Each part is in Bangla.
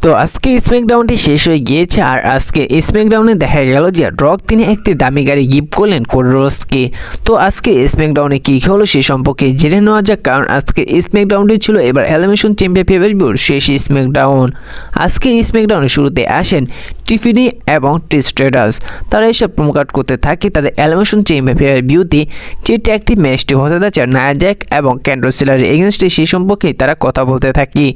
তো আজকে স্ম্যাকডাউনটি শেষ হয়ে গিয়েছে আর আজকে স্ম্যাকডাউনে দেখা গেল যে রক তিনি একটি দামি গাড়ি গিফট করলেন কোডি রোডসকে। তো আজকে স্ম্যাকডাউনে কী হলো সে সম্পর্কে জেনে নেওয়া যাক, কারণ আজকে স্ম্যাকডাউনটি ছিল এবার এলিমিনেশন চ্যাম্পিয়ন ফেভারিট শেষ স্ম্যাকডাউন। আজকের স্ম্যাকডাউনে শুরুতে আসেন টিফিনি এবং ট্রিস্টেটাস। তারা এসব প্রমোকাট করতে থাকে তাদের এলিমিনেশন চ্যাম্পিয়ন ফেভারিট যে ট্যাগটি ম্যাচটি হতে যাচ্ছে নায়া জ্যাক এবং ক্যান্ডল সিলারের এগেনস্টে সেই সম্পর্কে তারা কথা বলতে থাকি।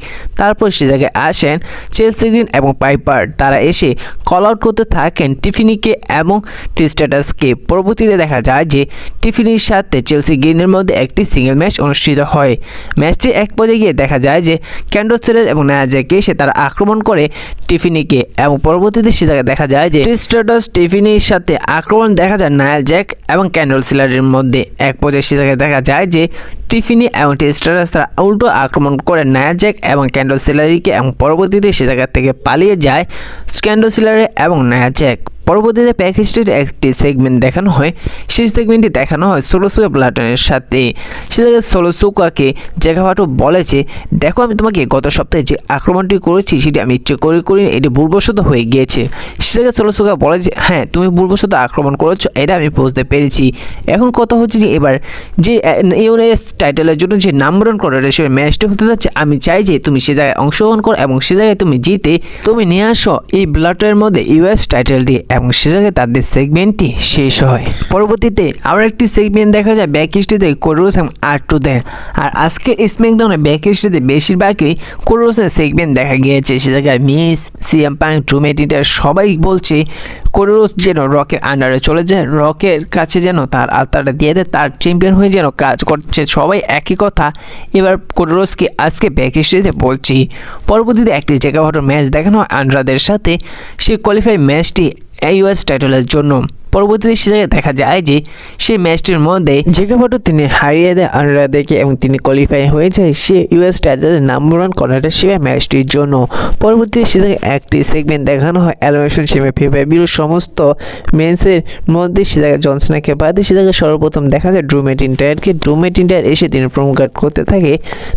তারপর সে জায়গায় আসেন চেলসি গ্রিন এবং পাইপার। তারা এসে কল আউট করতে থাকেন টিফিনিকে এবং ট্রিস্টেটাসকে। পরবর্তীতে দেখা যায় যে টিফিনির সাথে চেলসি গ্রিনের মধ্যে একটি সিঙ্গেল ম্যাচ অনুষ্ঠিত হয়। ম্যাচটির এক পর্যায়ে গিয়ে দেখা যায় যে ক্যান্ডল সিলার এবং নায়া জ্যাককে এসে তারা আক্রমণ করে টিফিনিকে, এবং পরবর্তীতে সে জায়গায় দেখা যায় যে ট্রিস্টেটাস টিফিনির সাথে আক্রমণ দেখা যায় নায়া জ্যাক এবং ক্যান্ডল সিলারের মধ্যে। এক পর্যায়ে সে জায়গায় দেখা যায় যে টিফিনি এবং ট্রিস্টেটাস তারা উল্টো আক্রমণ করে নায়া জ্যাক এবং ক্যান্ডল সিলারিকে, এবং পরবর্তীতে সে জায়গা থেকে পালিয়ে যায় ক্যান্ডল সিলারে এবং নায়া জ্যাক। পরবর্তীতে প্যাকেজটির একটি সেগমেন্ট দেখানো হয়, সেই সেগমেন্টটি দেখানো হয় সোলোসুকা প্লাটনের সাথে। সে জায়গায় সোলোসুকাকে জায়গাভাটো বলেছে, দেখো আমি তোমাকে গত সপ্তাহে যে আক্রমণটি করেছি সেটি আমি ইচ্ছে করে করি, এটি ভুলবশত হয়ে গিয়েছে। সে জায়গায় সোলোসুকা বলে যে হ্যাঁ তুমি ভুলবশত আক্রমণ করেছো, এটা আমি বুঝতে পেরেছি। এখন কথা হচ্ছে যে এবার যে ইউএস টাইটেলের জন্য যে নাম্বার ওয়ান কন্টেন্ডার ম্যাচটি হতে যাচ্ছে, আমি চাই যে তুমি সে জায়গায় অংশগ্রহণ করো এবং সে জায়গায় তুমি জিতে তুমি নিয়ে আসো এই ব্লাটের মধ্যে ইউএস টাইটেলটি, এবং সে জায়গায় তাদের সেগমেন্টটি শেষ হয়। পরবর্তীতে আরও একটি সেগমেন্ট দেখা যায় ব্যাক স্টেজে কোডি রোডস এবং R2-দের। আর আজকে স্ম্যাকডাউনে ব্যাক স্টেজে বেশিরভাগই কোডি রোডসের সেগমেন্ট দেখা গিয়েছে। সে জায়গায় মিস, সিএম পাঙ্ক, ড্রু ম্যাকইন্টায়ার সবাই বলছে কোডি রোডস যেন রকের আন্ডারে চলে যায়, রকের কাছে যেন তার আত্মাটা দিয়ে দেয়, তার চ্যাম্পিয়ন হয়ে যেন কাজ করছে। সবাই একই কথা এবার কোডি রোডসকে আজকে ব্যাক স্টেজে বলছি। পরবর্তীতে একটি জায়গাভাটো ম্যাচ দেখানো হয় আন্ড্রাদের সাথে, সেই কোয়ালিফাই ম্যাচটি ইউএস টাইটেলের জন্য। পরবর্তীতে সে জায়গায় দেখা যায় যে সেই ম্যাচটির মধ্যে জায়গাভাটো তিনি হারিয়ে দেয় আন্ড্রাদেরকে এবং তিনি কোয়ালিফাই হয়ে যায় সে ইউএস টাইটেলের নাম্বার ওয়ান কন্টেন্ডার হিসেবে ম্যাচটির জন্য। পরবর্তীতে সে জায়গায় একটি সেগমেন্ট দেখানো হয় এলিমিনেশন চ্যাম্পিয়ন সমস্ত মেন্সের মধ্যে। সে জায়গায় জন সিনাকে বাদে সে জায়গায় সর্বপ্রথম দেখা যায় ড্রু ম্যাকইন্টায়ারকে। ড্রু ম্যাকইন্টায়ার এসে তিনি প্রমোকাট করতে থাকে,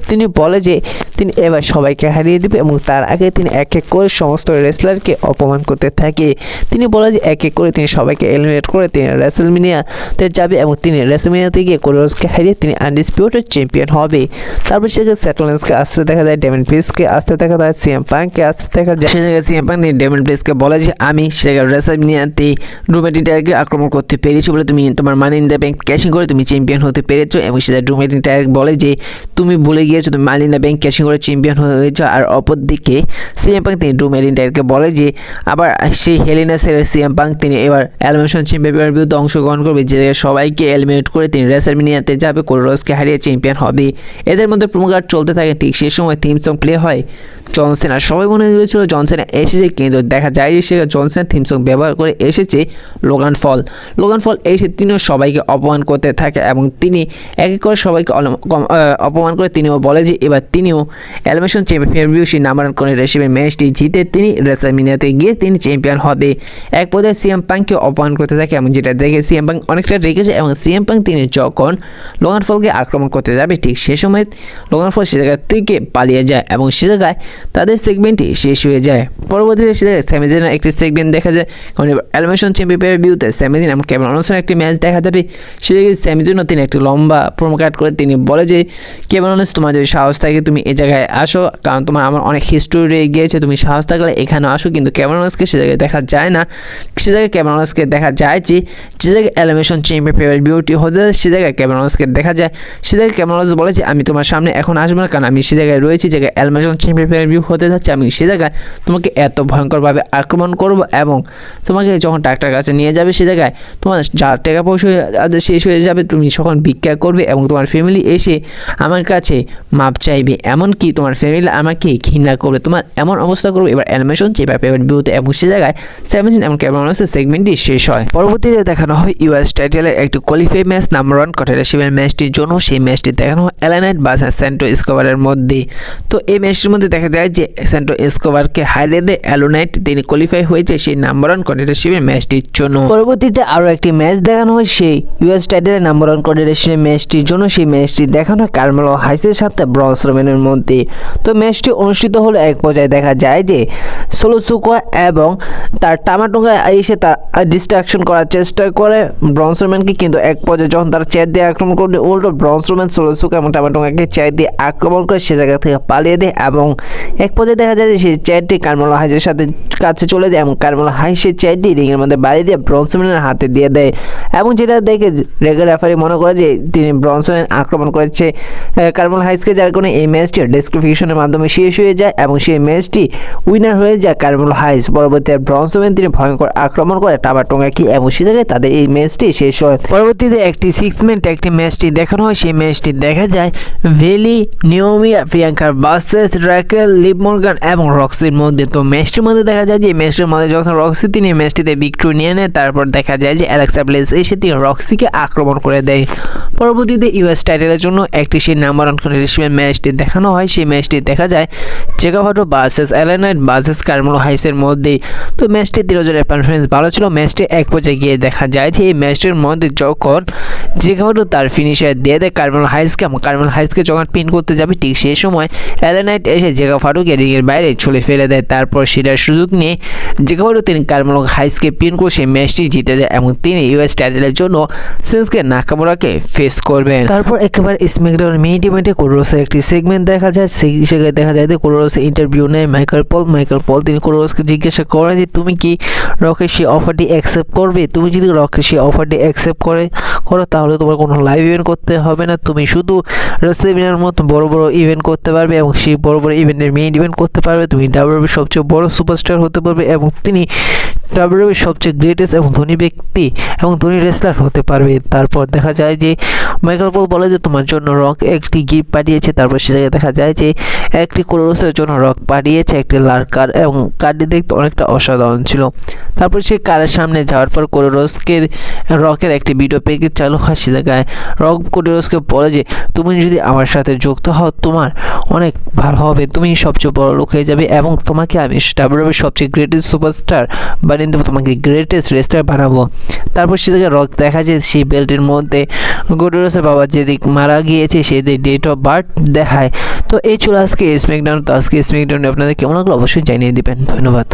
তিনি বলে যে তিনি এবার সবাইকে হারিয়ে দেবে এবং তার আগে তিনি এক এক করে সমস্ত রেসলারকে অপমান করতে থাকে। তিনি বলে যে এক এক করে তিনি সবাইকে এলিমিনেট করে তিনি রেসলমেনিয়াতে যাবে এবং তিনি রেসলমেনিয়াতে গিয়ে কোডি রোডসকে হারিয়ে তিনি আনডিসপিউটেড চ্যাম্পিয়ন হবে। তারপর সেখানে সেথ রলিন্সকে আসতে দেখা যায়, ডেমিন প্রিস্টকে আসতে দেখা যায়, সিএম পাঙ্ককে আসতে দেখা যায়। সে জায়গায় সিএম পাঙ্ক ডেমিন প্রিস্টকে বলে যে আমি সে জায়গায় রেসলমেনিয়াতে ড্রু ম্যাকইন্টায়ারকে আক্রমণ করতে পেরেছি বলে তুমি তোমার মানি ইন দ্য ব্যাংক ক্যাশিং করে তুমি চ্যাম্পিয়ন হতে পেরেছো, এবং সে জায়গায় ড্রু ম্যাকইন্টায়ার বলে যে তুমি ভুলে গিয়েছো তুমি মানি ইন দ্য ব্যাংক ক্যাশিং করে চ্যাম্পিয়ন হয়েছো। আর অপরদিকে সিএম পাঙ্ক তিনি ড্রু ম্যাকইন্টায়ারকে বলে যে আবার সেই হেলিনাসের সিএম পাঙ্ক তিনি এবার এলিমিনেশন চ্যাম্পিয়নের বিরুদ্ধে অংশগ্রহণ করবে, যে সবাইকে এলিমিনেট করে তিনি রেসলমেনিয়াতে যাবে, কোডি রোডসকে হারিয়ে চ্যাম্পিয়ন হবে। এদের মধ্যে প্রমোকাট চলতে থাকে, ঠিক সেই সময় থিম সং প্লে হয় জন সিনা। সবাই মনে করেছিল জন সিনা এসেছে, কিন্তু দেখা যায় যে সে জন সিনা থিম সং ব্যবহার করে এসেছে লোগান ফল। লোগান ফল এসে তিনিও সবাইকে অপমান করতে থাকে এবং তিনি এক এক করে সবাইকে অপমান করে তিনিও বলে যে এবার তিনিও এলিমিনেশন চ্যাম্পিয়ন সেই নাম্বার ওয়ান কন্টেন্ডার হিসেবে ম্যাচটি জিতে তিনি রেসলমেনিয়াতে গিয়ে তিনি চ্যাম্পিয়ন হবে। এক পর্যায়ে সিএম পাঙ্ককে অপমান করতে থাকে এবং যেটা দেখে সিএম পাঙ্ক অনেকটা রেগেছে, এবং সিএম পাঙ্ক তিনি যখন লোগান ফলকে আক্রমণ করতে যাবে ঠিক সে সময় লোগান ফল সে জায়গা থেকে পালিয়ে যায় এবং সে জায়গায় তাদের সেগমেন্টটি শেষ হয়ে যায়। পরবর্তীতে সে জায়গায় স্যামি জানের একটি সেগমেন্ট দেখা যায়, কারণ এলিমিনেশন চ্যাম্পিয়নের বিরুদ্ধে স্যামি জান এবং কেভিন ওয়ার্নের একটি ম্যাচ দেখা যাবে। সে জায়গায় স্যামি জন্য তিনি একটি লম্বা প্রোমোকাট করে তিনি বলে যে কেভিন ওয়ার্ন তোমার যদি সাহস থাকে তুমি এই জায়গায় আসো, কারণ তোমার আমার অনেক হিস্টোরি রয়ে গিয়েছে, তুমি সাহস থাকলে এখানে আসো। কিন্তু কেভিন ওয়ার্নকে সে জায়গায় দেখা যায় না। সে জায়গায় কেভিন ওয়ার্নকে দেখা যায় যে জায়গায় এলিমিনেশন চ্যাম্পিয়ন বিউটি হতে যায় সে জায়গায় কেভিন ওয়ার্নকে দেখা যায়। সে জায়গায় কেভিন ওয়ার্ন বলে যে আমি তোমার সামনে এখন আসবো না, কারণ আমি সে জায়গায় রয়েছি, জায়গায় এলিমিনেশন চ্যাম্পিয়ন বিউ হতে যাচ্ছে, আমি সে জায়গায় তোমাকে এত ভয়ঙ্করভাবে আক্রমণ করবো এবং তোমাকে যখন ডাক্তার কাছে নিয়ে যাবে সে জায়গায় তোমার যা টাকা পয়সা শেষ হয়ে যাবে, তুমি যখন ভিক্ষা করবে এবং তোমার ফ্যামিলি এসে আমার কাছে মাপ চাইবে, এমনকি তোমার ফ্যামিলি আমাকে ঘৃণা করবে, তোমার এমন অবস্থা করবে। এবার এলিমিনেশন চ্যাম্পিয়ন বিউতে এবং সে জায়গায় 17 এবং কেভিন ওয়ার্নের সেগমেন্টটি শেষ হয়। হয়। পরবর্তীতে দেখানো হয় ইউএস টাইটেলের একটি কোয়ালিফাই ম্যাচ নাম্বার 1 কন্টেন্ডারশিপের ম্যাচটির জন্য। সেই ম্যাচটি দেখানো হয় এলা নাইট ভার্সেস স্যান্টো এসকোবারের মধ্যে। তো এই ম্যাচটির মধ্যে দেখা যায় যে স্যান্টো এসকোবারকে হারিয়ে দেয় এলা নাইট, তিনি কোয়ালিফাই হয়েছে সেই নাম্বার 1 কন্টেন্ডারশিপের ম্যাচটির জন্য। পরবর্তীতে আরও একটি ম্যাচ দেখানো হয় সেই ইউএস টাইটেলের নাম্বার 1 কন্টেন্ডারশিপের ম্যাচটির জন্য। সেই ম্যাচটি দেখানো হয় কার্মেলো হাইসের সাথে ব্রন স্ট্রোম্যানের মধ্যে। তো ম্যাচটি অনুষ্ঠিত হলো এক পর্যায়ে দেখা যায় যে সোলো সিকোয়া এবং তার টামাটোঙ্গা এসে তার ডিস্ট্রাকশন করার চেষ্টা করে ব্রন স্ট্রোম্যানকে, কিন্তু এক পর্যায়ে যখন তার চেয়ার দিয়ে আক্রমণ করলে উল্টো ব্রন স্ট্রোম্যান সোলো সিকোয়া এবং টামাটোঙ্গাকে চেয়ার দিয়ে আক্রমণ করে সে জায়গা থেকে পালিয়ে দেয় এবং এক পর্যায়ে দেখা যায় যে সেই চেয়ারটি কার্মেলো হাইসের সাথে কাছে চলে যায় এবং কার্মেলো হাইস সেই চেয়ারটি রিংয়ের মধ্যে বাড়ি দিয়ে ব্রন স্ট্রোম্যানের হাতে দিয়ে দেয় এবং যেটা দেখে রেফারি মনে করে যে তিনি ব্রন স্ট্রোম্যান আক্রমণ করেছে কার্মেলো হাইসকে, যার কারণে এই ম্যাচটি ডিসকুয়ালিফিকেশনের মাধ্যমে শেষ হয়ে যায় এবং সেই ম্যাচটি উইনার হয়ে যায় কার্মেলো হাইস। পরবর্তীতে ব্রন স্ট্রোম্যান তিনি ভয়ঙ্কর আক্রমণ করে টামাটোঙ্গাকে এবং সে জায়গায় তাদের এই ম্যাচটি শেষ হয়। পরবর্তীতে একটি 6 ম্যান ট্যাগ টিম ম্যাচটি দেখানো হয়। সেই ম্যাচটি দেখা যায় ভেলি, Naomi, Priyanka versus Raquel, Liv Morgan এবং রক্সির মধ্যে। তো ম্যাচটির মধ্যে দেখা যায় যে ম্যাচটির মধ্যে যখন রক্সি তিনি ম্যাচটিতে ভিক্টরি নিয়ে নেয়, তারপর দেখা যায় যে অ্যালেক্সা ব্লেস এসে তিনি রক্সিকে আক্রমণ করে দেয়। পরবর্তীতে ইউএস টাইটেলের জন্য একটি সেই নাম্বার 1 কন্টেন্ডারশিপের ম্যাচটি দেখানো হয়। সেই ম্যাচটি দেখা যায় জেগাভাটো ভার্সেস এলা নাইট ভার্সেস কার্মেলো হাইসের মধ্যে। তো ম্যাচটি 3,000 পারফরমেন্স ভালো ছিল। ম্যাচটি এক পর্যায়ে গিয়ে দেখা যায় যে এই ম্যাচটির মধ্যে যখন জেগাভাটো তার ফিনিশার দিয়ে দেয় কার্মেলো হাইসকে, কার্মেলো হাইসকে যখন পিন করতে যাবে ঠিক সেই সময় এলা নাইট এসে জেগাভাটোকে রিংয়ের বাইরে ছুড়ে ফেলে দেয়। তারপর সেটার সুযোগ নিয়ে জেগাভাটো তিনি কার্মেলো হাইসকে পিন করে সেই ম্যাচটি জিতে যায় এবং তিনি ইউএস টাইটেলের জন্য সিনস্কে নাকামুরাকে ফেস করবেন। তারপর একেবারে স্ম্যাকডাউন মেইন ইভেন্টে কোডোরোসের একটি সেগমেন্ট দেখা যায়। সেই জায়গায় দেখা যায় যে কোডোরোসের ইন্টারভিউ নেয় মাইকেল পল। তিনি কোডোরোসকে জিজ্ঞাসা করেন যে তুমি কি রকের সেই অফারটি অ্যাকসেপ্ট করবে? তুমি যদি রকের সেই অফারটি অ্যাকসেপ্ট করো তাহলে তোমার কোনো লাইভ ইভেন্ট করতে হবে না, তুমি শুধু রেসলিংয়ের মতো বড় বড় ইভেন্ট করতে পারবে এবং সেই বড় বড় ইভেন্টের মেইন ইভেন্ট করতে পারবে। তুমি ডাব্লিউডাব্লিউইর সবচেয়ে বড় সুপারস্টার হতে পারবে এবং তিনি ডাব্লিউডাব্লিউইর সবচেয়ে গ্রেটেস্ট এবং ধনী ব্যক্তি এবং ধনী রেসলার হতে পারবে। তারপর দেখা যায় যে মাইকেল পল বলে যে তোমার জন্য রক একটি গিফট পাঠিয়েছে। তারপর সে জায়গায় দেখা যায় যে একটি কোডোরোসের জন্য রক পাঠিয়েছে একটি লাল কার এবং কারটি দেখতে অনেকটা অসাধারণ ছিল। তারপর সে কারের সামনে যাওয়ার পর কোডোরোসকে রকের একটি ভিডিও প্যাকেজ চালু হয়। সে জায়গায় রক কোডোরোসকে বলে যে তুমি যদি আমার সাথে যুক্ত হও তোমার অনেক ভালো হবে, তুমি সবচেয়ে বড় লোক হয়ে যাবে এবং তোমাকে আমি ডাব্লিউডাব্লিউইর সবচেয়ে গ্রেটেস্ট সুপারস্টার বানিয়ে দেবো, তোমাকে গ্রেটেস্ট রেসলার বানাবো। তারপর সে জায়গায় রক দেখা যায় সেই বেল্টের মধ্যে কোডোরোসের বাবা যেদিক মারা গিয়েছে সেদিক ডেট অফ বার্থ দেখায়। তো এই ছিল আজকে স্ম্যাকডাউন। তো আজকে স্ম্যাকডাউনে আপনাদের কেমন লাগলো অবশ্যই জানিয়ে দিবেন। ধন্যবাদ।